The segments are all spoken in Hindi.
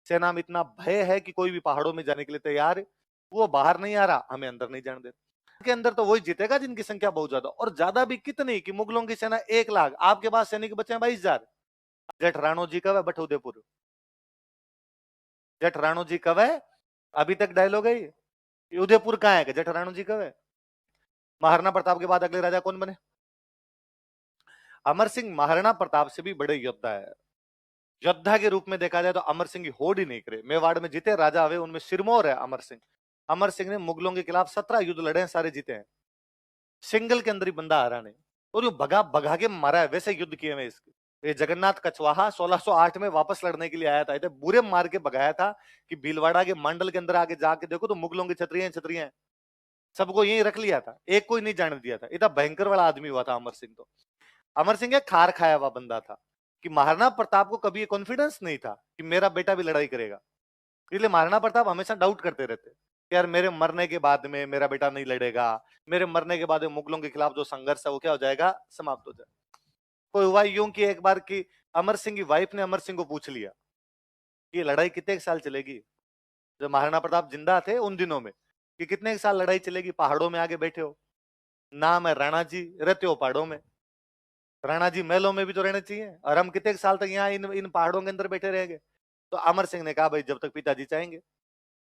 सेना में इतना भय है कि कोई भी पहाड़ों में जाने के लिए तैयार है, वो बाहर नहीं आ रहा, हमें अंदर नहीं जाने देता। के अंदर तो वही जीतेगा जिनकी संख्या बहुत ज्यादा, और ज्यादा भी कितनी कि मुगलों की सेना 1 लाख, आपके पास सैनिक बचे हैं 22,000। जेठ राणो जी कब है बट उदयपुर, जेठ राणो जी कब है, अभी तक डायलॉग है ये। उदयपुर कहाँ है, जेठ राणो जी कब है। महाराणा प्रताप के बाद अगले राजा कौन बने, अमर सिंह। महाराणा प्रताप से भी बड़े योद्धा है। योद्धा के रूप में देखा जाए तो अमर सिंह की होड़ ही नहीं करे। मेवाड़ में जितने राजा हुए उनमें सिरमौर है अमर सिंह। अमर सिंह ने मुगलों के खिलाफ 17 युद्ध लड़े हैं, सारे जीते हैं, सिंगल के अंदर ही बंदा हारा नहीं, और जो भगा भगा के मारा है वैसे युद्ध किए हुए इसके। ये जगन्नाथ कछवाहा 1608 में वापस लड़ने के लिए आया था, इतने बुरे मार के भगाया था कि भीलवाड़ा के मंडल के अंदर आगे जाके देखो तो मुगलों की छतरियां छतरियां, सबको यहीं रख लिया था, एक को ही नहीं जाने दिया था। इतना भयंकर वाला आदमी हुआ था अमर सिंह। तो अमर सिंह एक खार खाया हुआ बंदा था कि महाराणा प्रताप को कभी कॉन्फिडेंस नहीं था कि मेरा बेटा भी लड़ाई करेगा, इसलिए महाराणा प्रताप हमेशा डाउट करते रहते कि यार मेरे मरने के बाद में मेरा बेटा नहीं लड़ेगा, मेरे मरने के बाद में मुगलों के खिलाफ जो संघर्ष है वो क्या हो जाएगा, समाप्त हो जाएगा। कोई हुआ यूं कि एक बार की अमर सिंह की वाइफ ने अमर सिंह को पूछ लिया कि ये लड़ाई कितने साल चलेगी, जब महाराणा प्रताप जिंदा थे उन दिनों में, कि कितने साल लड़ाई चलेगी, पहाड़ों में आगे बैठे हो, नाम है राणा जी, रहते हो पहाड़ों में, राणा जी महलों में भी तो रहने चाहिए, और हम कितने साल तक यहाँ इन इन पहाड़ों के अंदर बैठे रहेंगे। तो अमर सिंह ने कहा भाई जब तक पिताजी चाहेंगे,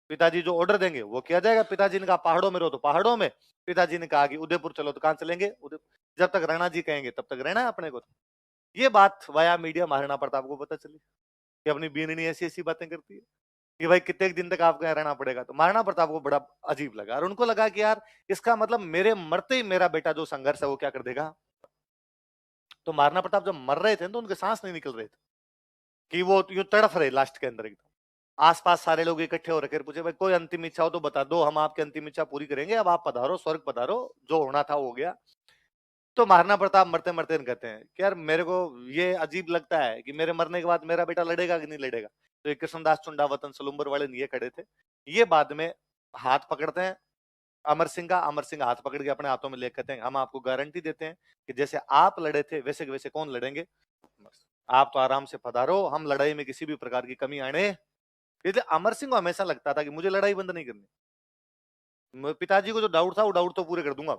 पिताजी जो ऑर्डर देंगे वो किया जाएगा। पिताजी ने कहा पहाड़ों में रहो तो पहाड़ों में, पिताजी ने कहा कि उदयपुर चलो तो कहां चलेंगे, उदयपुर, जब तक राणा जी कहेंगे तब तक रहना है अपने को। ये बात वाया मीडिया महाराणा प्रताप को पता चली कि अपनी बीननी ऐसी ऐसी बातें करती है कि भाई कितने दिन तक आपको यहाँ रहना पड़ेगा। तो महाराणा प्रताप को बड़ा अजीब लगा, और उनको लगा कि यार इसका मतलब मेरे मरते ही मेरा बेटा जो संघर्ष है वो क्या कर देगा। तो महाराणा प्रताप जब मर रहे थे तो उनके सांस नहीं निकल रहे थे, कि वो यूं तड़फ रहे लास्ट के अंदर एकदम। आसपास सारे लोग इकट्ठे हो रखे, पूछे भाई कोई अंतिम इच्छा हो तो बता दो, हम आपकी अंतिम इच्छा पूरी करेंगे, अब आप पधारो, स्वर्ग पधारो, जो होना था हो गया। तो महाराणा प्रताप मरते मरते कहते हैं कि यार मेरे को ये अजीब लगता है कि मेरे मरने के बाद मेरा बेटा लड़ेगा कि नहीं लड़ेगा। तो ये कृष्णदास चुंडा वतन सलुम्बर वाले ये खड़े थे, ये बाद में हाथ पकड़ते हैं अमर सिंह का। अमर सिंह हाथ पकड़ के अपने हाथों में लेकर कहते हैं हम आपको गारंटी देते हैं कि जैसे आप लड़े थे वैसे वैसे कौन लड़ेंगे, बस आप तो आराम से पधारो, हम लड़ाई में किसी भी प्रकार की कमी आने। इसलिए अमर सिंह को हमेशा लगता था कि मुझे लड़ाई बंद नहीं करनी, पिताजी को जो डाउट था वो डाउट तो पूरे कर दूंगा।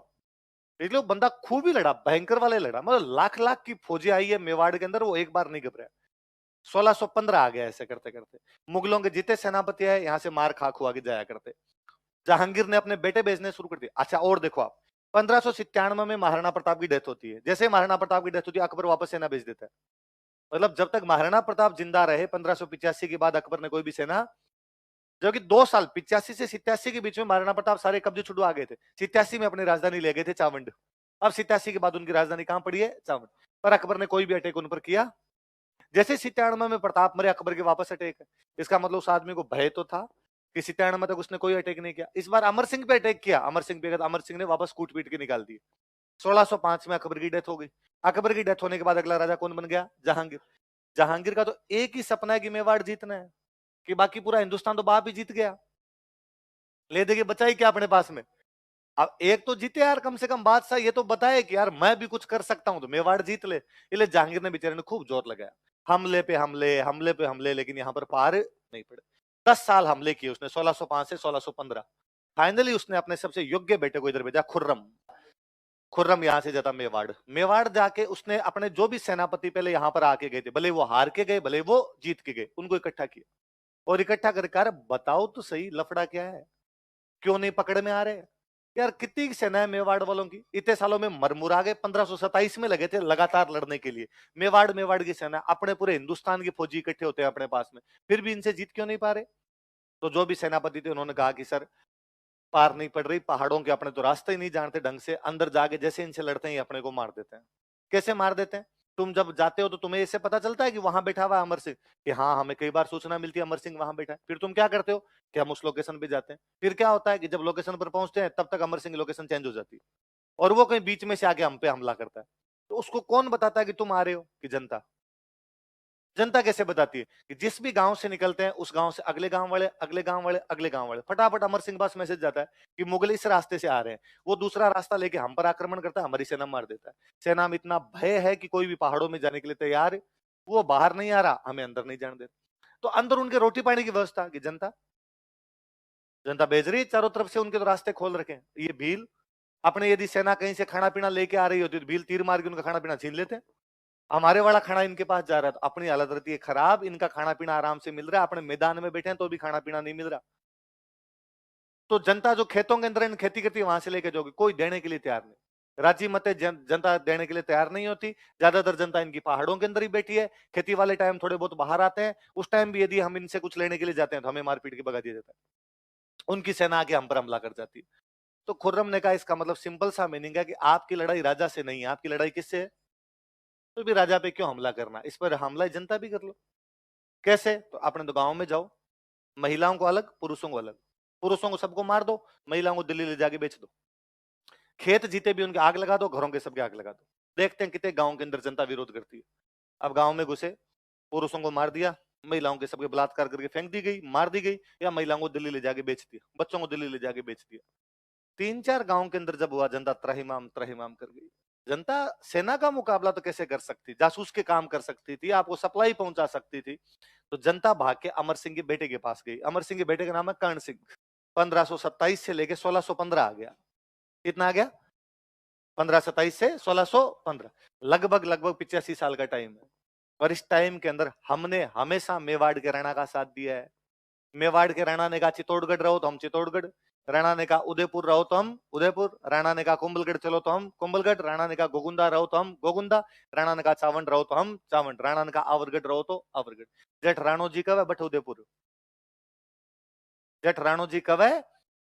इसलिए वो बंदा खूब ही लड़ा, भयंकर वाले लड़ा, मतलब लाख लाख की फौजी आई है मेवाड़ के अंदर, वो एक बार नहीं घबराया। 1615 आ गया ऐसे करते करते, मुगलों के जितने सेनापति है यहाँ से मार खा खुआ के जाया करते। जहांगीर ने अपने बेटे भेजने शुरू कर दिए। अच्छा और देखो आप, 1597 में महाराणा प्रताप की डेथ होती है, जैसे महाराणा प्रताप की डेथ होती है अकबर वापस सेना भेज देता है। मतलब जब तक महाराणा प्रताप जिंदा रहे 1585 के बाद अकबर ने कोई भी सेना, जबकि 2 साल 85 से 87 के बीच में महाराणा प्रताप सारे कब्जे छुड़वा गए थे, 87 में अपनी राजधानी ले गए थे चावंड। अब 87 के बाद उनकी राजधानी कहां पड़ी है, चावंड। पर अकबर ने कोई भी अटैक उन पर किया। जैसे 97 में प्रताप मरे अकबर के वापस अटैक है, इसका मतलब उस आदमी को भय तो था कि 97 तक उसने कोई अटैक नहीं किया। इस बार अमर सिंह पे अटैक किया, अमर सिंह पे अमर सिंह ने वापस कूट पीट के निकाल दिए। 1605 में अकबर की डेथ हो गई। अकबर की डेथ होने के बाद अगला राजा कौन बन गया, जहांगीर। जहांगीर का तो एक ही सपना है कि मेवाड़ जीतना है, कि बाकी पूरा हिंदुस्तान तो बाप ही जीत गया, ले देके बचा ही क्या अपने पास में। अब एक तो जीते यार, कम से कम बादशाह ये तो बताए कि यार मैं भी कुछ कर सकता हूं, तो मेवाड़ जीत ले। इसलिए जहांगीर ने बेचारे ने खूब जोर लगाया, हमले पे हमले, हमले पे हमले, लेकिन यहाँ पर पार नहीं पड़े। 10 साल हमले किए उसने, 1605 से 1615। फाइनली उसने अपने सबसे योग्य बेटे को इधर भेजा, खुर्रम। खुर्रम यहाँ से जाता मेवाड़, मेवाड़ जाके उसने अपने जो भी सेनापति पहले यहाँ पर आके गए थे, भले वो हार के गए भले वो जीत के गए, उनको इकट्ठा किया। और इकट्ठा कर बताओ तो सही लफड़ा क्या है, क्यों नहीं पकड़ में आ रहे यार। कितनी सेना है मेवाड़ वालों की, इतने सालों में मरमुरा गए, 1527 में लगे थे लगातार लड़ने के लिए। मेवाड़ मेवाड़ की सेना, अपने पूरे हिंदुस्तान के फौजी इकट्ठे होते हैं अपने पास में, फिर भी इनसे जीत क्यों नहीं पा रहे। तो जो भी सेनापति थे उन्होंने कहा कि सर पार नहीं पड़ रही, पहाड़ों के अपने तो रास्ते ही नहीं जानते ढंग से, अंदर जाके जैसे इनसे लड़ते हैं अपने को मार देते हैं। कैसे मार देते हैं, तुम जब जाते हो तो तुम्हें इससे पता चलता है कि वहां बैठा हुआ अमर सिंह, कि हाँ हमें कई बार सूचना मिलती है अमर सिंह वहां बैठा है, फिर तुम क्या करते हो कि हम उस लोकेशन पे जाते हैं। फिर क्या होता है कि जब लोकेशन पर पहुंचते हैं तब तक अमर सिंह लोकेशन चेंज हो जाती है, और वो कहीं बीच में से आके हम पे हमला करता है। तो उसको कौन बताता है कि तुम आ रहे हो, कि जनता। जनता कैसे बताती है कि जिस भी गांव से निकलते हैं उस गांव से अगले गांव वाले, अगले गांव वाले, अगले गांव वाले, फटाफट अमर सिंह पास मैसेज जाता है कि मुगल इस रास्ते से आ रहे हैं। वो दूसरा रास्ता लेके हम पर आक्रमण करता है, हमारी सेना मार देता है। सेना में इतना भय है कि कोई भी पहाड़ों में जाने के लिए तैयार है, वो बाहर नहीं आ रहा, हमें अंदर नहीं जाने देता। तो अंदर उनके रोटी पानी की व्यवस्था की जनता जनता भेज रही है चारों तरफ से, उनके तो रास्ते खोल रखे हैं। ये भील अपने, यदि सेना कहीं से खाना पीना लेके आ रही होती तो भील तीर मार के उनका खाना पीना छीन लेते। हमारे वाला खाना इनके पास जा रहा है तो अपनी हालत रहती है खराब, इनका खाना पीना आराम से मिल रहा है, अपने मैदान में बैठे हैं तो भी खाना पीना नहीं मिल रहा। तो जनता जो खेतों के अंदर इन खेती करती है वहां से लेके जाओगी, कोई देने के लिए तैयार नहीं। राजी मत जनता देने के लिए तैयार नहीं होती। ज्यादातर जनता इनकी पहाड़ों के अंदर ही बैठी है। खेती वाले टाइम थोड़े बहुत बाहर आते हैं, उस टाइम भी यदि हम इनसे कुछ लेने के लिए जाते हैं तो हमें मारपीट के भगा दिया जाता है, उनकी सेना आके हम पर हमला कर जाती है। तो खुर्रम ने कहा इसका मतलब सिंपल सा मीनिंग है कि आपकी लड़ाई राजा से नहीं है, आपकी लड़ाई किससे है? तो भी राजा पे क्यों हमला करना, इस पर हमला जनता भी कर लो। कैसे? तो अपने तो गांव में जाओ, महिलाओं को अलग पुरुषों को अलग, पुरुषों को सबको मार दो, महिलाओं को दिल्ली ले जाके बेच दो, खेत जीते भी उनके आग लगा दो, घरों के सबके आग लगा दो। देखते हैं कितने गांव के अंदर जनता विरोध करती है। अब गांव में घुसे, पुरुषों को मार दिया, महिलाओं के सबके बलात्कार करके फेंक दी गई, मार दी गई, या महिलाओं को दिल्ली ले जाके बेच दिया, बच्चों को दिल्ली ले जाके बेच दिया। 3-4 गांव के अंदर जब हुआ, जनता त्रहिमाम त्रहिमाम कर गई। जनता सेना का मुकाबला तो कैसे कर सकती, जासूस के काम कर सकती थी, आपको सप्लाई पहुंचा सकती थी। तो जनता भाग के अमर सिंह के बेटे के पास गई। अमर सिंह के बेटे का नाम है कर्ण सिंह। 1527 से लेके 1615 आ गया। कितना आ गया? 1527 से 1615, लगभग लगभग 85 साल का टाइम है। और इस टाइम के अंदर हमने हमेशा मेवाड़ के राणा का साथ दिया है। मेवाड़ के राणा ने कहा चित्तौड़गढ़ रहो तो हम चित्तौड़गढ़, राणा ने कहा उदयपुर रहो तो हम उदयपुर, राणा ने कहा कुंभलगढ़ चलो तो हम कुंभलगढ़, राणा ने कहा गोगुंदा रहो तो हम गोगुंदा, राणा ने कहा चावंड रहो तो हम चावंड, राणा ने कहा आवरगढ़ रहो तो आवरगढ़। जेठ राणो जी कब है बट उदयपुर, जेठ राणो जी कब है,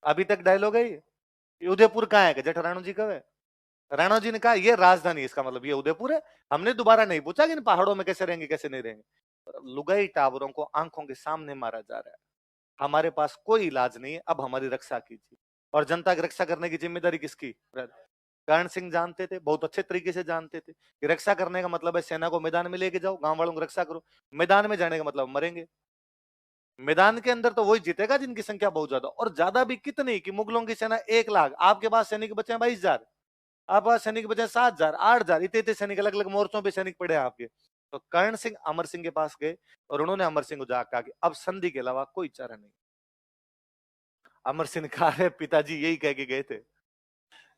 अभी तक डायलॉग है ये उदयपुर कहाँ है, जेठ राणो जी कब है। राणा जी ने कहा ये राजधानी, इसका मतलब ये उदयपुर है। हमने दोबारा नहीं पूछा कि इन पहाड़ों में कैसे रहेंगे कैसे नहीं रहेंगे। लुगाई टावरों को आंखों के सामने मारा जा रहा है, हमारे पास कोई इलाज नहीं है, अब हमारी रक्षा कीजिए। और जनता की रक्षा करने की जिम्मेदारी किसकी? कर्ण सिंह जानते थे, बहुत अच्छे तरीके से जानते थे कि रक्षा करने का मतलब है सेना को मैदान में लेके जाओ, गांव वालों को रक्षा करो। मैदान में जाने का मतलब मरेंगे। मैदान के अंदर तो वही जीतेगा जिनकी संख्या बहुत ज्यादा, और ज्यादा भी कितनी कि मुगलों की सेना 1 लाख, आपके पास सैनिक बचे हैं 22,000, आपके पास सैनिक बचे 7,000 8,000, इतने इतने सैनिक अलग अलग मोर्चों पे सैनिक पड़े हैं आपके। तो कर्ण सिंह अमर सिंह के पास गए और उन्होंने अमर सिंह को जाकर कहा कि अब संधि के अलावा कोई चारा नहीं। अमर सिंह ने कहा है पिताजी यही कह के गए थे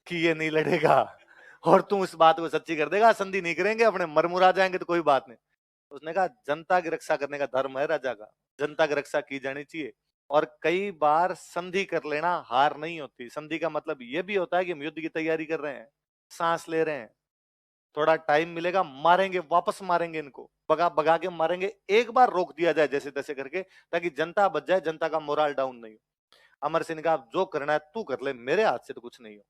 कि ये नहीं लड़ेगा, और तू इस बात को सच्ची कर देगा, संधि नहीं करेंगे, अपने मरमुरा जाएंगे तो कोई बात नहीं। उसने कहा जनता की रक्षा करने का धर्म है राजा का, जनता की रक्षा की जानी चाहिए। और कई बार संधि कर लेना हार नहीं होती, संधि का मतलब यह भी होता है कि हम युद्ध की तैयारी कर रहे हैं, सांस ले रहे हैं, थोड़ा टाइम मिलेगा मारेंगे, वापस मारेंगे, इनको भगा भगा के मारेंगे, एक बार रोक दिया जाए जैसे तैसे करके, ताकि जनता बच जाए, जनता का मोरल डाउन नहीं हो। अमर सिंह ने कहा जो करना है तू कर ले, मेरे हाथ से तो कुछ नहीं हो।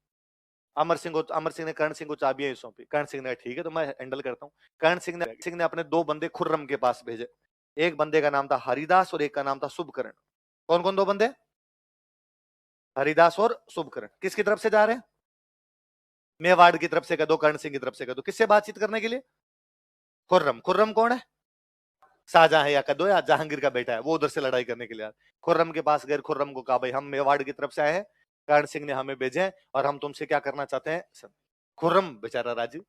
अमर सिंह ने कर्ण सिंह को चाबियां सौंपी। कर्ण सिंह ने कहा ठीक है तो मैं हैंडल करता हूँ। कर्ण सिंह ने अपने 2 बंदे खुर्रम के पास भेजे। एक बंदे का नाम था हरिदास और एक का नाम था शुभकर्ण। कौन कौन 2 बंदे? हरिदास और शुभकर्ण। किसकी तरफ से जा रहे हैं? मेवाड़ की तरफ से कह दो, कर्ण सिंह की तरफ से कह दो। किससे बातचीत करने के लिए? खुर्रम। खुर्रम कौन है? शाहजहां है या कदो या जहांगीर का बेटा है, वो उधर से लड़ाई करने के लिए आए। खुर्रम के पास गए, खुर्रम को कहा भाई हम मेवाड़ की तरफ से आए हैं, कर्ण सिंह ने हमें भेजे हैं और हम तुमसे क्या करना चाहते हैं। खुर्रम बेचारा राजू,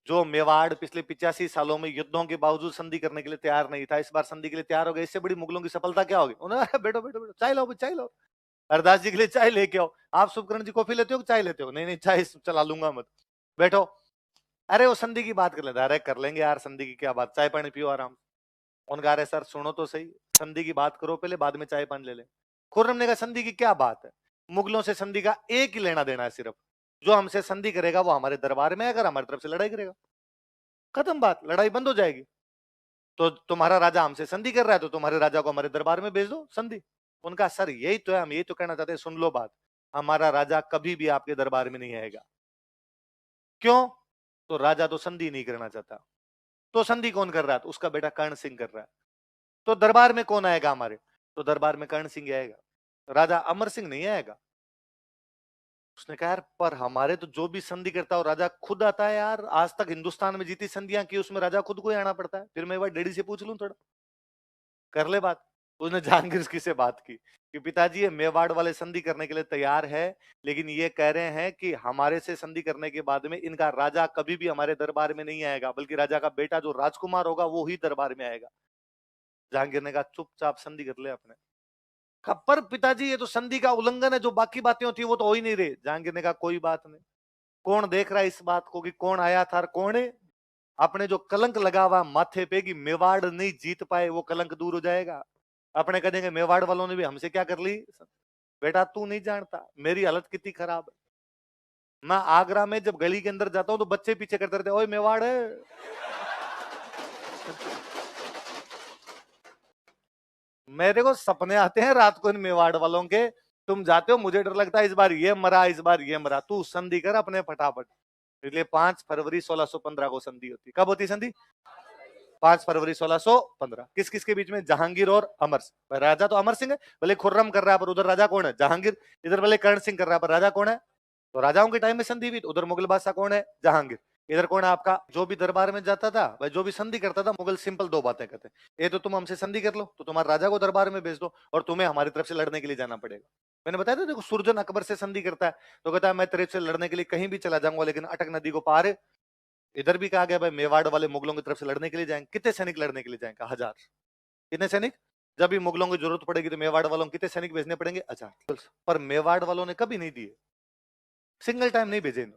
जो मेवाड़ पिछले 85 सालों में युद्धों के बावजूद संधि करने के लिए तैयार नहीं था, इस बार संधि के लिए तैयार हो गया। इससे बड़ी मुगलों की सफलता क्या होगी? उन्होंने बैठो बैठो बैठो, चाय लाओ चाय लाओ, हरदास जी के लिए चाय लेके आओ। आप शुभकर्ण जी कॉफी लेते हो चाय लेते हो? नहीं नहीं चाय चला लूंगा मत, बैठो। अरे वो संधि की बात कर लेते, अरे कर लेंगे यार संधि की क्या बात, चाय पानी पियो आराम। उनका अरे सर सुनो तो सही, संधि की बात करो पहले, बाद में चाय पानी ले ले। खुर्रम ने कहा संधि की क्या बात है, मुगलों से संधि का एक ही लेना देना है सिर्फ, जो हमसे संधि करेगा वो हमारे दरबार में अगर हमारी तरफ से लड़ाई करेगा, खत्म बात, लड़ाई बंद हो जाएगी। तो तुम्हारा राजा हमसे संधि कर रहा है तो तुम्हारे राजा को हमारे दरबार में भेज दो संधि। उनका सर यही तो है, हम यही तो कहना चाहते हैं, सुन लो बात, हमारा राजा कभी भी आपके दरबार में नहीं आएगा। क्यों? तो राजा तो संधि नहीं करना चाहता, तो संधि कौन कर रहा है? तो उसका बेटा कर्ण सिंह कर रहा है। तो दरबार में कौन आएगा हमारे? तो दरबार में कर्ण सिंह आएगा, राजा अमर सिंह नहीं आएगा। उसने कहा यार पर हमारे तो जो भी संधि करता है राजा खुद आता है यार, आज तक हिंदुस्तान में जीती संधियां की उसमें राजा खुद को ही आना पड़ता है। फिर मैं एक बार डैडी से पूछ लूं थोड़ा, कर ले बात। उसने जहांगीर की से बात की कि पिताजी ये मेवाड़ वाले संधि करने के लिए तैयार है, लेकिन ये कह रहे हैं कि हमारे से संधि करने के बाद में इनका राजा कभी भी हमारे दरबार में नहीं आएगा, बल्कि राजा का बेटा जो राजकुमार होगा वो ही दरबार में आएगा। जहांगीर ने कहा चुपचाप संधि कर ले अपने। कहा पर पिताजी ये तो संधि का उल्लंघन है, जो बाकी बातें होती है वो तो हो ही नहीं रही। जहांगीर ने कहा कोई बात नहीं, कौन देख रहा है इस बात को कि कौन आया था और कौन है? अपने जो कलंक लगा हुआ माथे पे कि मेवाड़ नहीं जीत पाए, वो कलंक दूर हो जाएगा। अपने कह देंगे मेवाड़ वालों ने भी हमसे क्या कर ली। बेटा तू नहीं जानता मेरी हालत कितनी खराब है। मैं आगरा में जब गली के अंदर जाता हूं तो बच्चे पीछे करते रहते, ओए मेवाड़ है। मेरे को सपने आते हैं रात को इन मेवाड़ वालों के। तुम जाते हो, मुझे डर लगता है इस बार ये मरा, इस बार ये मरा। तू संधि कर अपने फटाफट। इसलिए 5 फरवरी 1615 को संधि होती। कब होती संधि? 5 फरवरी 1615। किस किस के बीच में? जहांगीर और अमर सिंह। राजा तो अमर सिंह है, भले खुर्रम कर रहा है, पर उधर राजा कौन है? जहांगीर। इधर भले कर्ण सिंह कर रहा है, पर राजा कौन है? तो राजाओं के टाइम में संधि हुई। उधर मुगल बादशाह कौन है? जहांगीर। इधर कौन है आपका? जो भी दरबार में जाता था भाई, जो भी संधि करता था, मुगल सिंपल 2 बातें कहते हैं। ये तो तुम हमसे संधि कर लो तो तुम्हारे राजा को दरबार में भेज दो, और तुम्हें हमारी तरफ से लड़ने के लिए जाना पड़ेगा। मैंने बताया था देखो, सुरजन अकबर से संधि करता है तो कहता है मैं तेरे से लड़ने के लिए कहीं भी चला जाऊंगा, लेकिन अटक नदी को पार। इधर भी कहा गया भाई मेवाड़ वाले मुगलों की तरफ से लड़ने के लिए जाएंगे। कितने सैनिक लड़ने के लिए जाएंगे? 1000। कितने सैनिक? जब भी मुगलों की जरूरत पड़ेगी तो मेवाड़ वालों को कितने सैनिक भेजने पड़ेंगे? 1000। पर मेवाड़ वालों ने कभी नहीं दिए, सिंगल टाइम नहीं भेजे।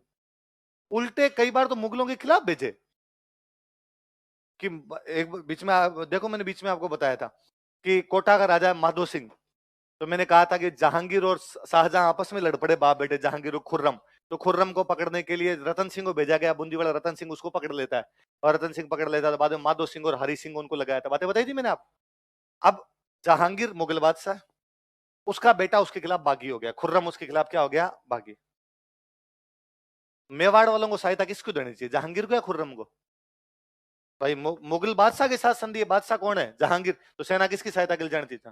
उल्टे कई बार तो मुगलों के खिलाफ भेजे। कि एक बीच में देखो, मैंने बीच में आपको बताया था कि कोटा का राजा माधो सिंह, तो मैंने कहा था कि जहांगीर और शाहजहां आपस में लड़ पड़े, बाप बेटे जहांगीर और खुर्रम। तो खुर्रम को पकड़ने के लिए रतन सिंह को भेजा गया, बूंदी वाला रतन सिंह उसको पकड़ लेता है, और रतन सिंह पकड़ लेता है। बाद में माधो सिंह और हरि सिंह उनको लगाया था। बातें बताई थी मैंने आप। अब जहांगीर मुगल बादशाह, उसका बेटा उसके खिलाफ बागी हो गया, खुर्रम उसके खिलाफ क्या हो गया? बागी। मेवाड़ वालों को सहायता किसको देनी चाहिए? जहांगीर को या खुर्रम को? भाई मुगल बादशाह के साथ संधि है, बादशाह कौन है? जहांगीर। तो सेना किसकी सहायता के लिए जानी थी?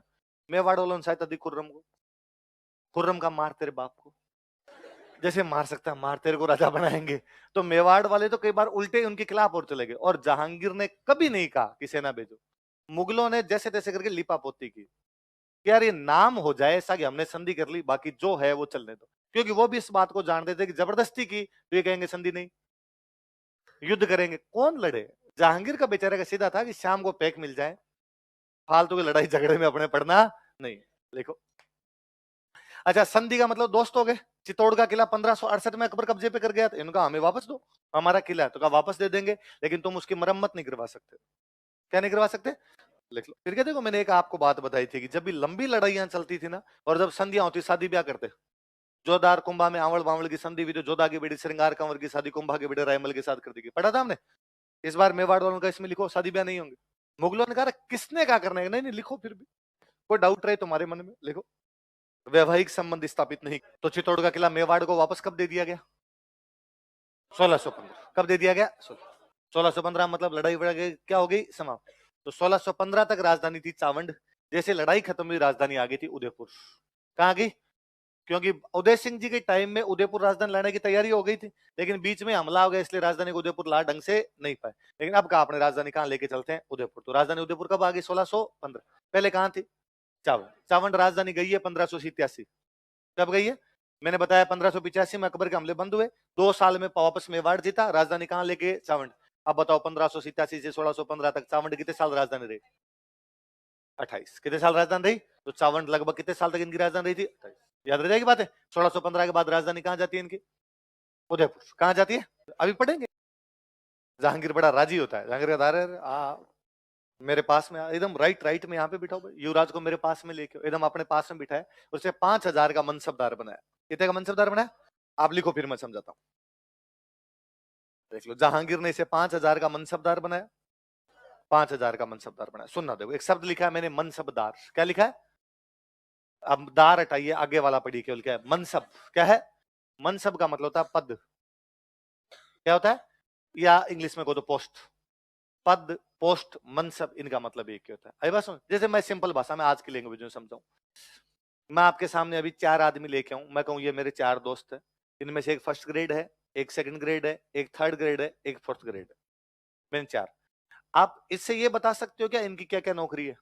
मेवाड़ वालों ने सहायता दी खुर्रम को। खुर्रम का मार तेरे बाप को, जैसे मार सकता है मार, तेरे को राजा बनाएंगे। तो मेवाड़ वाले तो कई बार उल्टे उनके खिलाफ और चले गए, और जहांगीर ने कभी नहीं कहा कि सेना भेजो। मुगलों ने जैसे तैसे करके लिपापोती की कि यार ये नाम हो जाए ऐसा कि हमने संधि कर ली, बाकी जो है वो चलने दो। क्योंकि वो भी इस बात को जानते थे कि जबरदस्ती की तो ये कहेंगे संधि नहीं, युद्ध करेंगे, कौन लड़े। जहांगीर का बेचारे का सीधा था कि शाम को पैक मिल जाए, फालतू की लड़ाई झगड़े में अपने पड़ना नहीं। देखो, अच्छा संधि का मतलब दोस्त हो गए। चित्तौड़ का किला 1568 में अकबर कब्जे पे कर गया था, इनका हमें वापस दो, हमारा किला है। तो कहा वापस दे देंगे, लेकिन तुम उसकी मरम्मत नहीं करवा सकते। क्या नहीं करवा सकते? लिख लो। फिर क्या, देखो मैंने एक आपको बात बताई थी कि जब भी लंबी लड़ाइयां चलती थी ना, और जब संधियां होती, शादी ब्याह करते। जोधार कुंभा में आवड़ बावड़ की संधि हुई, तो जोधा की बेटी श्रृंगार कंवर की शादी कुंभा के बेटे रायमल के साथ कर दी गई। पढ़ा था हमने। इस बार मेवाड़ वालों का इसमें लिखो शादी ब्याह नहीं होंगे। मुगलों ने कहा किसने क्या करना है? नहीं नहीं लिखो, फिर भी कोई डाउट रहे तुम्हारे मन में लिखो। वैवाहिक संबंध स्थापित नहीं। तो चित्तौड़ का किला मेवाड़ को वापस कब दे दिया गया? 1615। कब दे दिया गया? 1615। मतलब लड़ाई वड़ाई क्या हो गई? समाप्त। तो 1615 तक राजधानी थी चावंड। जैसे लड़ाई खत्म हुई, राजधानी आ गई थी उदयपुर। कहाँ गई? क्योंकि उदय सिंह जी के टाइम में उदयपुर राजधानी लाने की तैयारी हो गई थी, लेकिन बीच में हमला हो गया, इसलिए राजधानी को उदयपुर ला ढंग से नहीं पाए। लेकिन अब कहा अपने राजधानी कहाँ लेके चलते हैं? उदयपुर। तो राजधानी उदयपुर कब आ गई? 1615। पहले कहाँ थी? चावंड। चावंड राजधानी गई है 1587। कब गई है? मैंने बताया 1585 में अकबर के हमले बंद हुए, 2 साल में वापस मेवाड़ जीता, राजधानी कहाँ लेके? चावंड। अब बताओ 1587 से 1615 तक चावंड कितने साल राजधानी रही? 28। कितने साल राजधानी रही? तो चावंड लगभग कितने साल तक इनकी राजधानी रही थी? 28। याद रह जाएगी बात है। 1615 के बाद राजधानी कहाँ जाती है इनकी? उदयपुर। कहाँ जाती है? अभी पढ़ेंगे। जहांगीर बड़ा राजी होता है। जहांगीर का मेरे पास में एकदम राइट राइट में यहाँ पे बिठाओ भाई, युवराज को मेरे पास में लेके एकदम अपने पास में बिठाए, उसे 5000 का मनसबदार बनाया। कितने का मनसबदार बनाया? आप लिखो, फिर मैं समझाता हूँ। देख लो, जहांगीर ने इसे 5000 का मनसबदार बनाया। 5000 का मनसबदार बनाया। सुनना, देखो एक शब्द लिखा है मैंने, मनसबदार। क्या लिखा है? अब दार हटाइए, आगे वाला पढ़िए केवल। क्या है? मनसब। क्या है? मनसब का मतलब होता है पद। क्या होता है? या इंग्लिश में को तो पोस्ट। पद, पोस्ट, मनसब, इनका मतलब एक ही होता है। आई बात सुन, जैसे मैं सिंपल भाषा में आज की लैंग्वेज में समझाऊं। मैं आपके सामने अभी 4 आदमी लेके आऊं, मैं कहूं ये मेरे 4 दोस्त हैं, इनमें से एक फर्स्ट ग्रेड है, एक सेकंड ग्रेड है, एक थर्ड ग्रेड है, एक फोर्थ ग्रेड है। मैंने 4। आप इससे ये बता सकते हो क्या इनकी क्या क्या नौकरी है?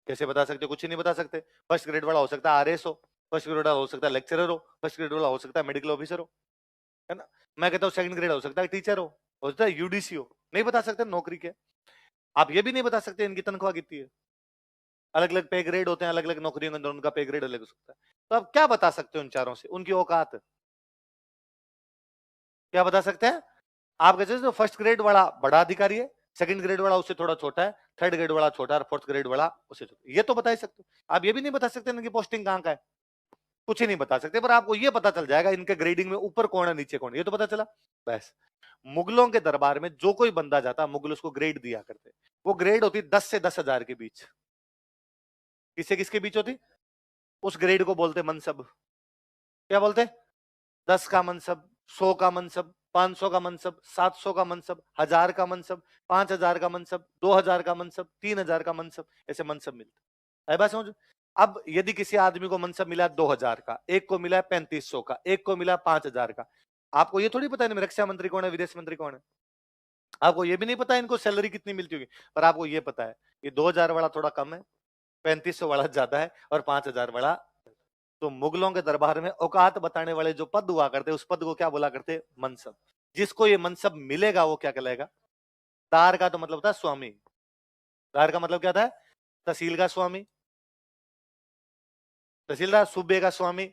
कैसे बता सकते हो? कुछ ही नहीं बता सकते। फर्स्ट ग्रेड वाला हो सकता है आरएस हो, फर्स्ट ग्रेड वाला हो सकता है लेक्चरर हो, फर्स्ट ग्रेड वाला हो सकता है मेडिकल ऑफिसर हो, है ना। मैं कहता हूँ सेकंड ग्रेड हो सकता है टीचर हो सकता है यूडीसी हो। नहीं बता सकते नौकरी क्या। आप ये भी नहीं बता सकते इनकी तनख्वाह कितनी है। अलग अलग पे ग्रेड होते हैं, अलग अलग नौकरियों के अंदर उनका पे ग्रेड अलग हो सकता है। तो आप क्या बता सकते हो उन चारों से, उनकी औकात क्या बता सकते हैं? आप कहते हैं फर्स्ट ग्रेड वाला बड़ा अधिकारी है, सेकंड ग्रेड वाला उससे थोड़ा छोटा है, थर्ड ग्रेड वाला छोटा है, फोर्थ ग्रेड वाला उससे छोटा, ये तो बता ही सकते हो। आप ये भी नहीं बता सकते इनकी पोस्टिंग कहाँ का है, कुछ ही नहीं बता सकते, पर आपको ये पता चल जाएगा इनके ग्रेडिंग में ऊपर कौन है नीचे कौन है, ये तो पता चला बस। मुगलों के दरबार में जो कोई बंदा जाता मुगल उसको ग्रेड दिया करते, वो ग्रेड होती 10 से 10,000 के बीच। किससे किसके बीच होती? उस ग्रेड को बोलते मनसब। क्या बोलते? 10 का मनसब, 100 का मनसब, 500 का मनसब, 700 का मनसब, 1000 का मनसब, 5000 का मनसब, 2000 का मनसब, 3000 का मनसब, ऐसे मनसब मिलते है। बात समझ? अब यदि किसी आदमी को मनसब मिला 2000 का, एक को मिला 3500 का, एक को मिला 5000 का, आपको ये थोड़ी पता है रक्षा मंत्री कौन है, विदेश मंत्री कौन है, आपको ये भी नहीं पता इनको सैलरी कितनी मिलती होगी, पर आपको ये पता है ये 2000 वाला थोड़ा कम है, 3500 वाला ज्यादा है, और 5000 वाला। तो मुगलों के दरबार में औकात बताने वाले जो पद हुआ करते उस पद को क्या बोला करते? मनसब। जिसको ये मनसब मिलेगा वो क्या कहलाएगा? दार का तो मतलब था स्वामी। दार का मतलब क्या था? तहसील का स्वामी, तहसीलदार, सूबे का स्वामी,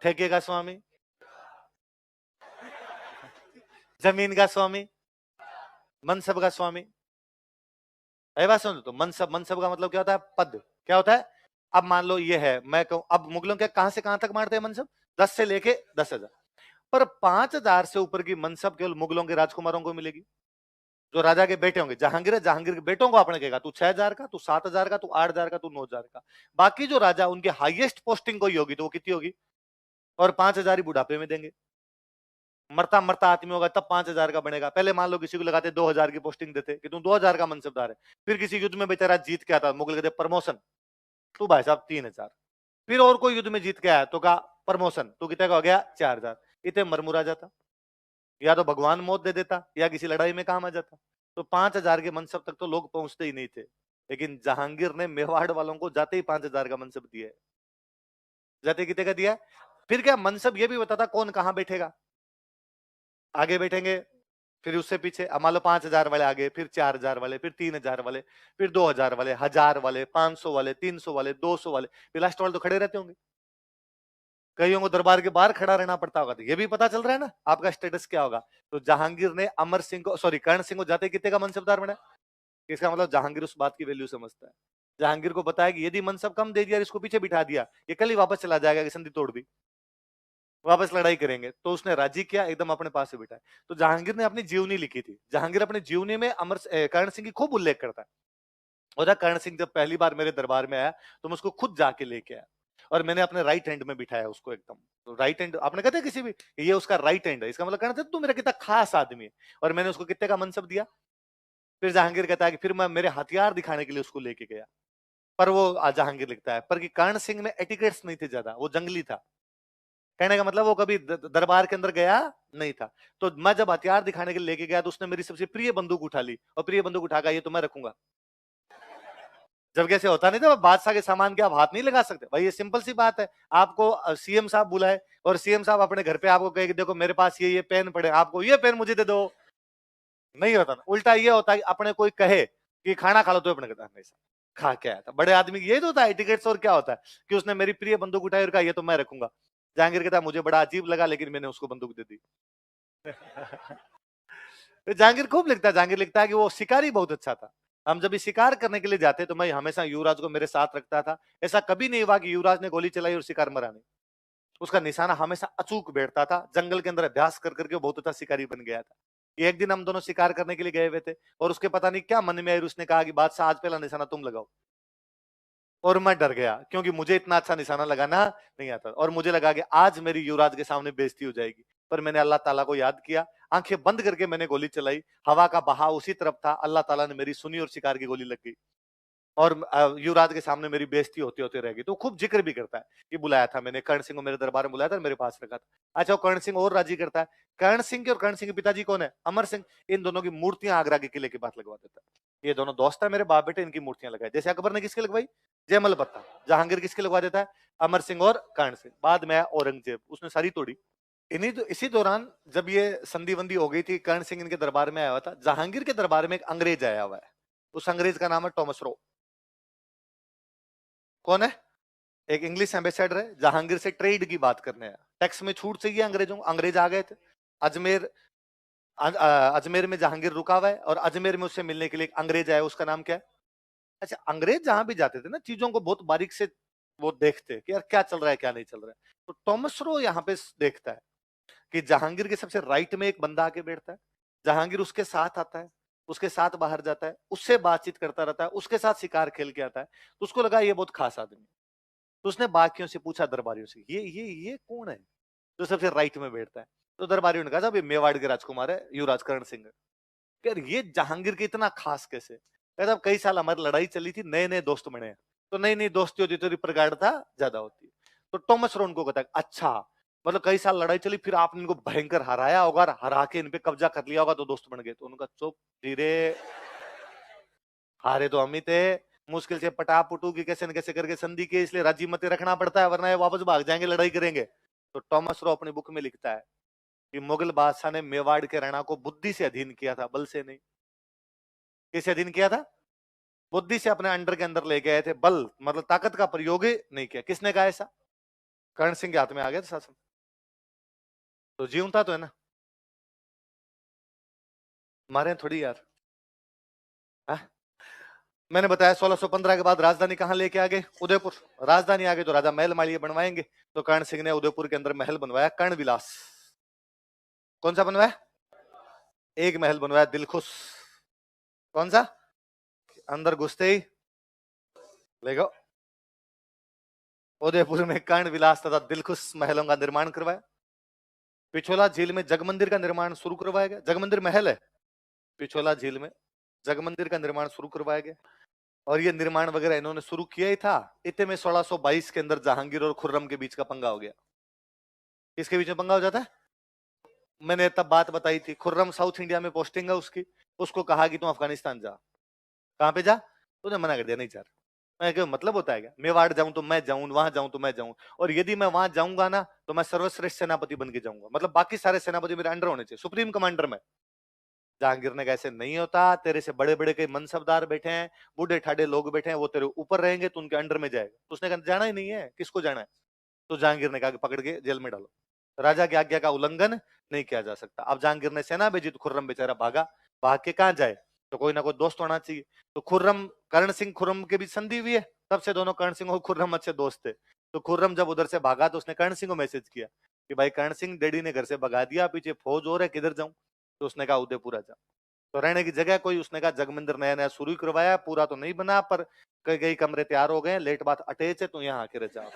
ठेके का स्वामी, जमीन का स्वामी, मनसब का स्वामी। बात समझो, तो मनसब, मनसब का मतलब क्या होता है? पद। क्या होता है? अब मान लो ये है, मैं कहूं अब मुगलों के कहां से कहां तक मारते हैं मनसब? 10 से लेके 10,000। पर 5000 से ऊपर की मनसब केवल मुगलों के राजकुमारों को मिलेगी, जो राजा के बेटे होंगे। जहांगीर है, जहांगीर के बेटों को आपने कहेगा तू 6000 का, तू 7000 का, तू 8000 का, तू 9000 का। बाकी जो राजा उनके हाईएस्ट पोस्टिंग कोई होगी तो वो कितनी होगी? और 5000 ही बुढ़ापे में देंगे। मरता मरता आदमी होगा तब 5000 का बनेगा। पहले मान लो किसी को लगाते 2000 की पोस्टिंग देते कि तू 2000 का मनसबदार है, फिर किसी युद्ध में बेचारा जीत के आता, मुगल कहते प्रमोशन, तू भाई साहब 3000। फिर और कोई युद्ध में जीत के आया तो कहा प्रमोशन, तू कितने का हो गया? 4000। इतने मरमुरा जाता, या तो भगवान मौत दे देता या किसी लड़ाई में काम आ जाता। तो 5000 के मनसब तक तो लोग पहुंचते ही नहीं थे, लेकिन जहांगीर ने मेवाड़ वालों को जाते ही 5000 का मनसब दिया है। जाते कितने का दिया? फिर क्या मनसब ये भी बताता कौन कहां बैठेगा। आगे बैठेंगे, फिर उससे पीछे, अब मान लो 5000 वाले आगे, फिर 4000 वाले, फिर 3000 वाले, फिर 2000 वाले, 1000 वाले, 500 वाले, 300 वाले, 200 वाले, फिर लास्ट वाले तो खड़े रहते होंगे। कईयों को दरबार के बाहर खड़ा रहना पड़ता होगा, तो ये भी पता चल रहा है ना आपका स्टेटस क्या होगा। तो जहांगीर ने अमर सिंह को, सॉरी कर्ण सिंह को जाते कितने का मनसबदार बनाया? इसका मतलब जहांगीर उस बात की वैल्यू समझता है। जहांगीर को बताया कि यदि मनसब कम दे दिया, इसको पीछे बिठा दिया, ये कल ही वापस चला जाएगा कि संधि तोड़ दी, वापस लड़ाई करेंगे। तो उसने राजी किया, एकदम अपने पास से बिठाया। तो जहांगीर ने अपनी जीवनी लिखी थी। जहांगीर अपनी जीवनी में कर्ण सिंह की खूब उल्लेख करता है। और कर्ण सिंह जब पहली बार मेरे दरबार में आया तो मैं उसको खुद जाके लेके आया, और मैंने अपने राइट हैंड में बिठाया उसको एकदम। तो राइट हैंड आपने कहते किसी भी ये उसका राइट हैंड है, इसका मतलब कहना तू मेरा कितना खास आदमी है। और मैंने उसको कितने का मनसब दिया? फिर जहांगीर कहता है कि फिर मैं मेरे हथियार दिखाने के लिए उसको लेके गया। पर वो जहांगीर लिखता है पर कि कर्ण सिंह में एटिकेट्स नहीं थे ज्यादा, वो जंगली था। कहने का मतलब वो कभी दरबार के अंदर गया नहीं था। तो मैं जब हथियार दिखाने के लिए लेके गया तो उसने मेरी सबसे प्रिय बंदूक उठा ली, और प्रिय बंदूक उठाकर ये तो मैं रखूंगा। जब कैसे होता नहीं था बादशाह के सामान के आप हाथ नहीं लगा सकते भाई, ये सिंपल सी बात है। आपको सीएम साहब बुलाए और सीएम साहब अपने घर पे आपको कहे कि देखो मेरे पास ये पेन पड़े, आपको ये पेन मुझे दे दो, नहीं होता ना। उल्टा ये होता है कि अपने कोई कहे कि खाना खा लो तो अपने कहता नहीं सर खा के आया था। बड़े आदमी ये तो होता है टिकट्स। और क्या होता है कि उसने मेरी प्रिय बंदूक उठाई और कहा ये तो मैं रखूंगा। जहांगीर कहता मुझे बड़ा अजीब लगा लेकिन मैंने उसको बंदूक दे दी। तो जहांगीर खूब लिखता है, जहांगीर लिखता है कि वो शिकारी बहुत अच्छा था। हम जब भी शिकार करने के लिए जाते तो मैं हमेशा युवराज को मेरे साथ रखता था। ऐसा कभी नहीं हुआ कि युवराज ने गोली चलाई और शिकार मरा नहीं। उसका निशाना हमेशा अचूक बैठता था। जंगल के अंदर अभ्यास कर करके बहुत अच्छा शिकारी बन गया था। एक दिन हम दोनों शिकार करने के लिए गए हुए थे और उसके पता नहीं क्या मन में आई, उसने कहा कि बादशाह आज पहला निशाना तुम लगाओ। और मैं डर गया क्योंकि मुझे इतना अच्छा निशाना लगाना नहीं आता, और मुझे लगा कि आज मेरी युवराज के सामने बेइज्जती हो जाएगी। पर मैंने अल्लाह ताला को याद किया, आंखें बंद करके मैंने गोली चलाई। हवा का बहाव उसी तरफ था, अल्लाह ताला ने मेरी सुनी और शिकार की गोली लग गई। और युवराज के सामने मेरी बेइज्जती होते होते रह गई। तो खूब जिक्र भी करता है कि बुलाया था मैंने, कर्ण सिंह को मेरे दरबार में बुलाया था, मेरे पास रखा था। अच्छा, वो कर्ण सिंह और राजी करता है। कर्ण सिंह के और कर्ण सिंह के पिताजी कौन है? अमर सिंह। इन दोनों की मूर्तियां आगरा के किले के पास लगवा देता है। ये दोनों दोस्त है मेरे बाप बेटे, इनकी मूर्तियां लगाई। जैसे अकबर ने किसके लगवाई? जयमल बत्ता। जहांगीर किसके लगवा देता है? अमर सिंह और कर्ण सिंह। बाद में औरंगजेब, उसने सारी तोड़ी। इसी दौरान जब ये संधि वंदी हो गई थी, कर्ण सिंह इनके दरबार में आया हुआ था। जहांगीर के दरबार में एक अंग्रेज आया हुआ है। उस अंग्रेज का नाम है टॉमस रो। कौन है? एक इंग्लिश एम्बेसडर है, जहांगीर से ट्रेड की बात करने आया। टैक्स में छूट चाहिए अंग्रेजों को, अंग्रेज आ गए थे अजमेर। अजमेर में जहांगीर रुका हुआ है और अजमेर में उससे मिलने के लिए एक अंग्रेज आया, उसका नाम क्या है? अच्छा, अंग्रेज जहां भी जाते थे ना, चीजों को बहुत बारीक से वो देखते कि यार क्या चल रहा है क्या नहीं चल रहा है। तो टॉमस रो यहाँ पे देखता है कि जहांगीर के सबसे राइट में एक बंदा आके बैठता है, जहांगीर उसके साथ आता है, उसके साथ बाहर जाता है, उससे बातचीत करता रहता है, उसके साथ शिकार खेल के आता है। तो उसको लगा ये बहुत खास आदमी। तो उसने बाकियों से पूछा, दरबारियों से, ये कौन है जो सबसे राइट में बैठता है? तो दरबारियों ने कहा, साहब ये मेवाड़ के राजकुमार है, युवराज करण सिंह। यार ये जहांगीर के इतना खास कैसे? कहता कई साल हमारी लड़ाई चली थी, नए नए दोस्त बने हैं, तो नई नई दोस्ती होती तो प्रगाढ़ता ज्यादा होती है। तो टॉमस रोन को कहता है, अच्छा मतलब कई साल लड़ाई चली, फिर आपने इनको भयंकर हराया होगा, हरा के इन पे कब्जा कर लिया होगा तो दोस्त बन गए। तो उनका चुप धीरे, हारे तो हम ही थे, मुश्किल से पटा पुटू की कैसे न कैसे करके संधि के, इसलिए राजी मते रखना पड़ता है, वरना ये वापस भाग जाएंगे, लड़ाई करेंगे। तो टॉमस रो अपनी बुक में लिखता है कि मुगल बादशाह ने मेवाड़ के राणा को बुद्धि से अधीन किया था, बल से नहीं। किसे अधीन किया था? बुद्धि से अपने अंडर के अंदर ले गए थे, बल मतलब ताकत का प्रयोग ही नहीं किया। किसने कहा ऐसा? कर्ण सिंह के हाथ में आ गया था शासन, तो जीवता तो है ना, मारे थोड़ी यार। हा? मैंने बताया 1615 के बाद राजधानी कहां लेके आ गए? उदयपुर। राजधानी आ गई तो राजा महल मालिये बनवाएंगे, तो कर्ण सिंह ने उदयपुर के अंदर महल बनवाया कर्ण विलास। कौन सा बनवाया? एक महल बनवाया दिलखुश। कौन सा? अंदर घुसते ही लेगो, उदयपुर में कर्ण विलास तथा दिलखुश महलों का निर्माण करवाया। पिछोला झील में जगमंदिर का निर्माण शुरू करवाया गया। जगमंदिर महल है, पिछोला झील में जगमंदिर का निर्माण शुरू करवाया गया। और ये निर्माण वगैरह इन्होंने शुरू किया ही था। इतने में 1622 के अंदर जहांगीर और खुर्रम के बीच का पंगा हो गया। किसके बीच में पंगा हो जाता है? मैंने तब बात बताई थी, खुर्रम साउथ इंडिया में पोस्टिंग है उसकी, उसको कहा कि तुम अफगानिस्तान जा। कहां पे जा? तूने मना कर दिया, नहीं जा। मैं क्या मतलब होता है क्या? मेवाड़ जाऊं तो मैं जाऊं, वहां जाऊं तो मैं जाऊं, और यदि मैं वहां जाऊंगा ना तो मैं सर्वश्रेष्ठ सेनापति बन के जाऊंगा, मतलब बाकी सारे सेनापति मेरे अंडर होने चाहिए, सुप्रीम कमांडर में। जहांगीर ने कहा ऐसे नहीं होता, तेरे से बड़े बड़े कई मनसबदार बैठे हैं, बूढ़े ठाडे लोग बैठे हैं, वो तेरे ऊपर रहेंगे तो उनके अंडर में जाएगा। तो उसने कहा जाना ही नहीं है, किसको जाना है? तो जहांगीर ने कहा कि पकड़ के जेल में डालो, राजा की आज्ञा का उल्लंघन नहीं किया जा सकता। अब जहांगीर ने सेना भेजी तो खुर्रम बेचारा भागा, भाग के कहां जाए? तो कोई ना कोई दोस्त होना चाहिए। तो खुर्रम, कर्ण सिंह खुर्रम के बीच संधि हुई है, तब से दोनों कर्ण सिंह और खुर्रम अच्छे दोस्त थे। तो खुर्रम जब उधर से भागा तो उसने कर्ण सिंह को मैसेज किया कि भाई कर्ण सिंह, डैडी ने घर से भगा दिया, पीछे फौज और है, किधर जाऊं? तो उसने कहा उदयपुर आ जा। तो रहने की जगह कोई, उसने कहा जगमंदिर नया नया शुरू ही करवाया, पूरा तो नहीं बना, पर कई कई कमरे तैयार हो गए, लेट बात अटैच है, तो यहाँ आके रह जाओ।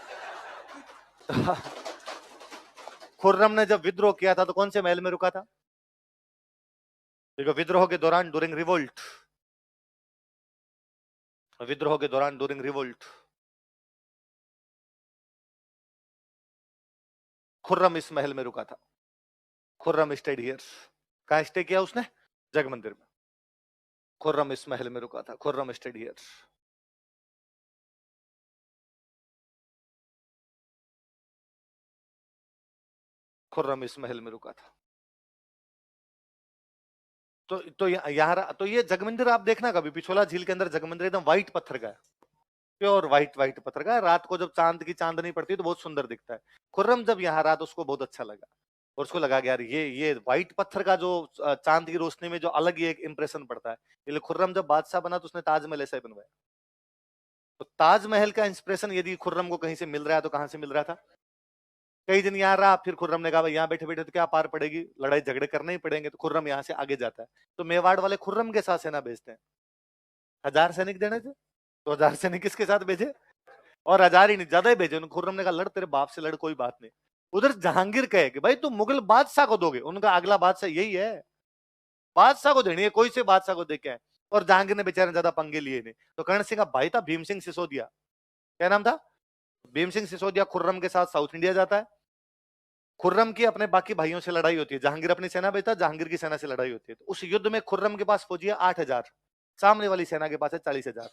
खुर्रम ने जब विद्रोह किया था तो कौन से महल में रुका था? देखो, विद्रोह के दौरान, ड्यूरिंग रिवोल्ट, विद्रोह के दौरान ड्यूरिंग रिवोल्ट, खुर्रम इस महल में रुका था। Khurram state here. कहां स्टे किया उसने? जगमंदिर में। खुर्रम इस महल में रुका था, खुर्रम स्टेड हियर। खुर्रम इस महल में रुका था। तो यहाँ तो ये जगमंदिर आप देखना कभी, पिछोला झील के अंदर जगमंदिर एकदम व्हाइट पत्थर का है, प्योर व्हाइट व्हाइट पत्थर का है। रात को जब चांद की चांदनी पड़ती है तो बहुत सुंदर दिखता है। खुर्रम जब यहाँ रहा तो उसको बहुत अच्छा लगा, और उसको लगा कि यार ये व्हाइट पत्थर का जो चांद की रोशनी में जो अलग ही एक इंप्रेशन पड़ता है, इसलिए खुर्रम जब बादशाह बना तो उसने ताजमहल ऐसा ही बनवाया। तो ताजमहल का इंस्पिरेशन यदि खुर्रम को कहीं से मिल रहा है तो कहां से मिल रहा था? कई दिन यहाँ रहा, फिर खुर्रम ने कहा भाई यहाँ बैठे बैठे तो क्या पार पड़ेगी, लड़ाई झगड़े करने ही पड़ेंगे, तो खुर्रम यहाँ से आगे जाता है। तो मेवाड़ वाले खुर्रम के साथ सेना भेजते हैं। 1000 सैनिक देने थे, तो 1000 सैनिक किसके साथ भेजे? और 1000 ही नहीं, ज्यादा ही भेजे। खुर्रम ने कहा लड़, तेरे बाप से लड़, कोई बात नहीं। उधर जहांगीर कहे कि भाई तुम मुगल बादशाह को दोगे, उनका अगला बादशाह यही है, बादशाह को देनी है, कोई से बादशाह को दे के आए। और जहांगीर ने बेचारे ज्यादा पंगे लिए नहीं। तो कर्ण सिंह का भाई था भीम सिंह सिसोदिया, क्या नाम था? भीम सिंह सिसोदिया खुर्रम के साथ साउथ इंडिया जाता है। खुर्रम की अपने बाकी भाइयों से लड़ाई होती है, जहांगीर अपनी सेना भेजता है, जहांगीर की सेना से लड़ाई होती है। तो उस युद्ध में खुर्रम के पास फौजी है 8000, सामने वाली सेना के पास है 40,000।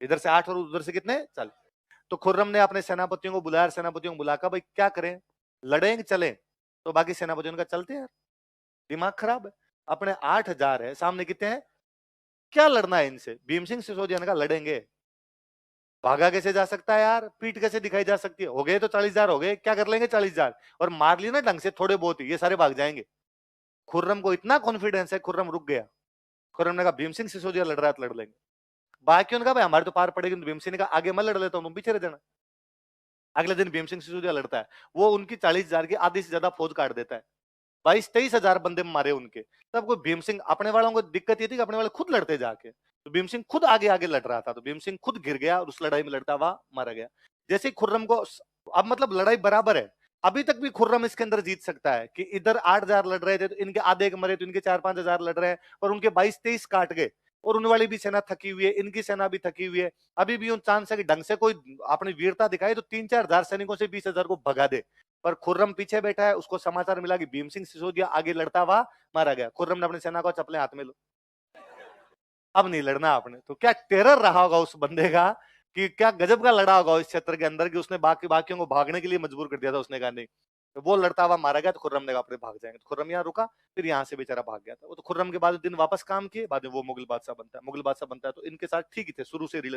इधर से 8 और उधर से कितने? 40। तो खुर्रम ने अपने सेनापतियों को बुलाया, सेनापतियों को बुलाकर भाई क्या करें, लड़ें चले? तो बाकी सेनापतियों का चलते यार, दिमाग खराब है, अपने 8000 है, सामने कितने हैं? क्या लड़ना है इनसे? भीम सिंह सिसोदिया ने कहा लड़ेंगे। भागा कैसे जा सकता है यार, पीठ कैसे दिखाई जा सकती है? हो गए तो 40,000 हो गए, क्या कर लेंगे 40,000? और मार ली ना ढंग से थोड़े बहुत ही, ये सारे भाग जाएंगे। खुर्रम को इतना कॉन्फिडेंस है, खुर्रम रुक गया। खुर्रम ने कहा भीम सिंह सिसोदिया लड़ रहा है तो लड़ लेंगे। बाकियों ने कहा भाई हमारे तो पार पड़ेगी। भीम सिंह ने कहा आगे मैं लड़ लेता हूं, तुम पीछे रह जाना। अगले दिन भीम सिंह सिसोदिया लड़ता है, वो उनकी 40,000 की आधी से ज्यादा फौज काट देता है। 22-23 हजार बंदे मारे उनके। तब कोई भीम सिंह, अपने वालों को दिक्कत ये थी कि अपने वाले खुद लड़ते जाके, तो भीम सिंह खुद आगे आगे लड़ रहा था, तो भीम सिंह खुद गिर गया और उस लड़ाई में लड़ता हुआ मारा गया। जैसे ही खुर्रम को, अब मतलब लड़ाई बराबर है। अभी तक भी खुर्रम इसके अंदर जीत सकता है कि इधर 8,000 लड़ रहे थे तो इनके आधे मरे, तो इनके 4-5 हजार लड़ रहे हैं और उनके 22-23 काट गए। और उन वाली भी सेना थकी हुई है, इनकी सेना भी थकी हुई है। अभी भी उन चांस है कि ढंग से कोई अपनी वीरता दिखाए तो 3-4 हजार सैनिकों से 20,000 को भगा दे। पर खुर्रम पीछे बैठा है, उसको समाचार मिला कि भीम सिंह सिसोदिया आगे लड़ता हुआ मारा गया। खुर्रम ने अपनी सेना को चप्पलें हाथ में लो, अब नहीं लड़ना आपने। तो क्या टेरर रहा होगा उस बंदे का, कि क्या गजब का लड़ा होगा इस क्षेत्र के अंदर, कि उसने बाकियों को भागने के लिए मजबूर कर दिया था। उसने कहा नहीं, तो वो लड़ता हुआ मारा गया, तो खुर्रम ने कहा अपने भाग जाएंगे। तो खुर्रम यहाँ रुका, फिर यहाँ से बेचारा भाग गया था वो। तो खुर्रम के बाद दिन वापस काम किए, बाद में वो मुगल बादशाह बनता है। मुगल बादशाह बनता है तो इनके साथ ठीक ही थे शुरू से रिलेशन।